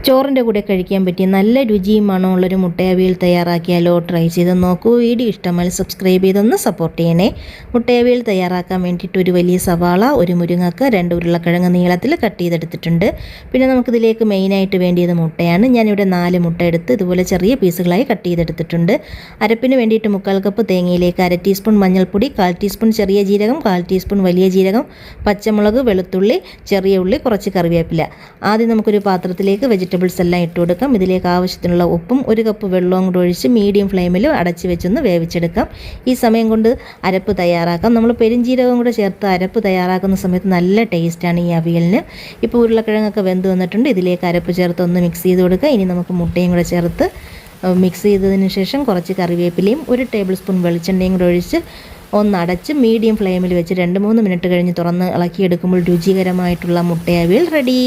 ചോറിൻ്റെ കൂടെ കഴിക്കാൻ പറ്റിയ നല്ല രുചിയും മണമുള്ളൊരു മുട്ടയവിയൽ തയ്യാറാക്കിയാലോ? ട്രൈ ചെയ്ത് നോക്കൂ. വീഡിയോ ഇഷ്ടമായി സബ്സ്ക്രൈബ് ചെയ്തൊന്ന് സപ്പോർട്ട് ചെയ്യണേ. മുട്ടയവിയൽ തയ്യാറാക്കാൻ വേണ്ടിയിട്ട് ഒരു വലിയ സവാള, ഒരു മുരിങ്ങക്ക, 2 ഉരുളക്കിഴങ്ങ് നീളത്തിൽ കട്ട് ചെയ്തെടുത്തിട്ടുണ്ട്. പിന്നെ നമുക്കിതിലേക്ക് മെയിനായിട്ട് വേണ്ടിയത് മുട്ടയാണ്. ഞാനിവിടെ 4 മുട്ട എടുത്ത് ഇതുപോലെ ചെറിയ പീസുകളായി കട്ട് ചെയ്തെടുത്തിട്ടുണ്ട്. അരപ്പിന് വേണ്ടിയിട്ട് 1/4 കപ്പ് തേങ്ങയിലേക്ക് 1/2 ടീസ്പൂൺ മഞ്ഞൾപ്പൊടി, 1/4 ടീസ്പൂൺ ചെറിയ ജീരകം, 1/4 ടീസ്പൂൺ വലിയ ജീരകം, പച്ചമുളക്, വെളുത്തുള്ളി, ചെറിയ ഉള്ളി, കുറച്ച് കറിവേപ്പില. ആദ്യം നമുക്കൊരു പാത്രത്തിലേക്ക് വെജിറ്റബിൾസ് എല്ലാം ഇട്ട് കൊടുക്കാം. ഇതിലേക്ക് ആവശ്യത്തിനുള്ള ഉപ്പും 1 കപ്പ് വെള്ളവും കൂടെ ഒഴിച്ച് മീഡിയം ഫ്ലെയിമിൽ അടച്ച് വെച്ചൊന്ന് വേവിച്ചെടുക്കാം. ഈ സമയം കൊണ്ട് അരപ്പ് തയ്യാറാക്കാം. നമ്മൾ പെരിഞ്ജീരകം കൂടെ ചേർത്ത് അരപ്പ് തയ്യാറാക്കുന്ന സമയത്ത് നല്ല ടേസ്റ്റാണ് ഈ അവിയലിന്. ഇപ്പോൾ ഉരുളക്കിഴങ്ങൊക്കെ വെന്ത് വന്നിട്ടുണ്ട്. ഇതിലേക്ക് അരപ്പ് ചേർത്ത് ഒന്ന് മിക്സ് ചെയ്ത് കൊടുക്കുക. ഇനി നമുക്ക് മുട്ടയും കൂടെ ചേർത്ത് മിക്സ് ചെയ്തതിന് ശേഷം കുറച്ച് കറിവേപ്പിലയും 1 ടേബിൾ സ്പൂൺ വെളിച്ചെണ്ണയും കൂടെ ഒഴിച്ച് ഒന്ന് അടച്ച് മീഡിയം ഫ്ലെയിമിൽ വെച്ച് 2-3 മിനിറ്റ് കഴിഞ്ഞ് തുറന്ന് ഇളക്കിയെടുക്കുമ്പോൾ രുചികരമായിട്ടുള്ള മുട്ടയവിയൽ റെഡി.